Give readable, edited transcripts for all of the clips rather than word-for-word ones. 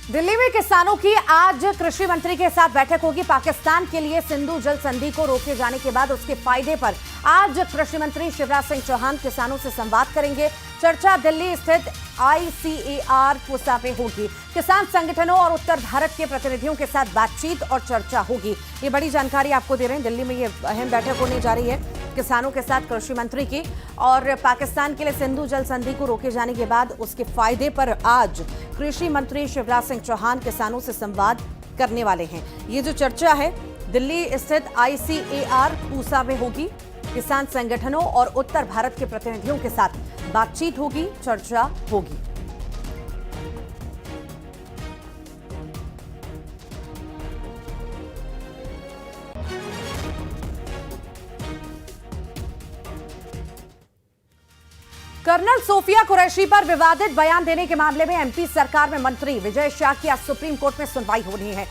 दिल्ली में किसानों की आज कृषि मंत्री के साथ बैठक होगी। पाकिस्तान के लिए सिंधु जल संधि को रोके जाने के बाद उसके फायदे पर आज कृषि मंत्री शिवराज सिंह चौहान किसानों से संवाद करेंगे। चर्चा दिल्ली स्थित ICAR पूसा में होगी। किसान संगठनों और उत्तर भारत के प्रतिनिधियों के साथ बातचीत और चर्चा होगी। ये बड़ी जानकारी आपको दे रहे हैं। दिल्ली में ये अहम बैठक होने जा रही है किसानों के साथ कृषि मंत्री की, और पाकिस्तान के लिए सिंधु जल संधि को रोके जाने के बाद उसके फायदे पर आज कृषि मंत्री शिवराज सिंह चौहान किसानों से संवाद करने वाले हैं। ये जो चर्चा है दिल्ली स्थित ICAR पूसा में होगी। किसान संगठनों और उत्तर भारत के प्रतिनिधियों के साथ बातचीत होगी, चर्चा होगी। कर्नल सोफिया कुरैशी पर विवादित बयान देने के मामले में MP सरकार में मंत्री विजय शाह की आज सुप्रीम कोर्ट में सुनवाई होनी है।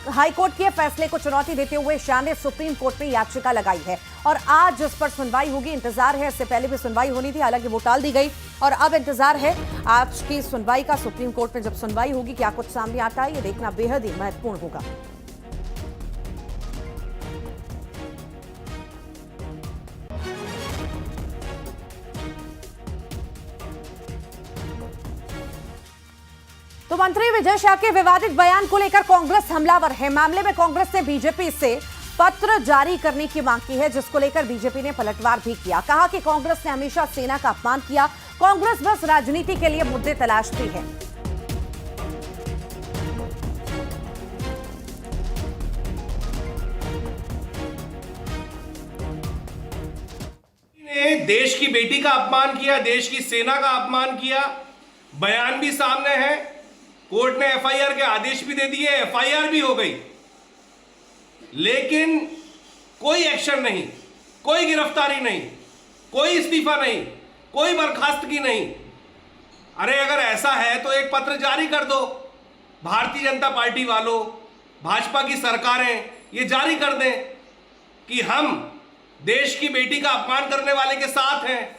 हाईकोर्ट के फैसले को चुनौती देते हुए शाह ने सुप्रीम कोर्ट में याचिका लगाई है और आज इस पर सुनवाई होगी। इंतजार है, इससे पहले भी सुनवाई होनी थी, हालांकि वो टाल दी गई, और अब इंतजार है आज की सुनवाई का। सुप्रीम कोर्ट में जब सुनवाई होगी क्या कुछ सामने आता है, ये देखना बेहद ही महत्वपूर्ण होगा। तो मंत्री विजय शाह के विवादित बयान को लेकर कांग्रेस हमलावर है। मामले में कांग्रेस ने बीजेपी से पत्र जारी करने की मांग की है, जिसको लेकर बीजेपी ने पलटवार भी किया। कहा कि कांग्रेस ने हमेशा सेना का अपमान किया, कांग्रेस बस राजनीति के लिए मुद्दे तलाशती है। ने देश की बेटी का अपमान किया, देश की सेना का अपमान किया। बयान भी सामने है, कोर्ट ने FIR के आदेश भी दे दिए, FIR भी हो गई, लेकिन कोई एक्शन नहीं, कोई गिरफ्तारी नहीं, कोई इस्तीफा नहीं, कोई बर्खास्तगी नहीं। अरे अगर ऐसा है तो एक पत्र जारी कर दो। भारतीय जनता पार्टी वालों, भाजपा की सरकारें ये जारी कर दें कि हम देश की बेटी का अपमान करने वाले के साथ हैं,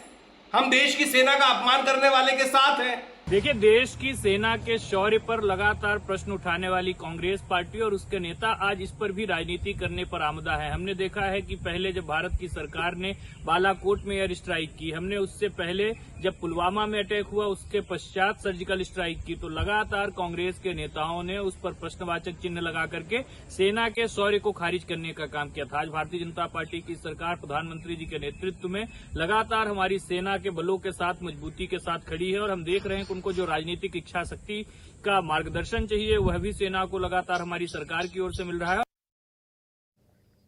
हम देश की सेना का अपमान करने वाले के साथ हैं। देखिए, देश की सेना के शौर्य पर लगातार प्रश्न उठाने वाली कांग्रेस पार्टी और उसके नेता आज इस पर भी राजनीति करने पर आमदा है। हमने देखा है कि पहले जब भारत की सरकार ने बालाकोट में एयर स्ट्राइक की, हमने उससे पहले जब पुलवामा में अटैक हुआ उसके पश्चात सर्जिकल स्ट्राइक की, तो लगातार कांग्रेस के नेताओं ने उस पर प्रश्नवाचक चिन्ह लगा करके सेना के शौर्य को खारिज करने का काम किया था। आज भारतीय जनता पार्टी की सरकार प्रधानमंत्री जी के नेतृत्व में लगातार हमारी सेना के बलों के साथ मजबूती के साथ खड़ी है, और हम देख रहे हैं कि उनको जो राजनीतिक इच्छा शक्ति का मार्गदर्शन चाहिए वह भी सेना को लगातार हमारी सरकार की ओर से मिल रहा है।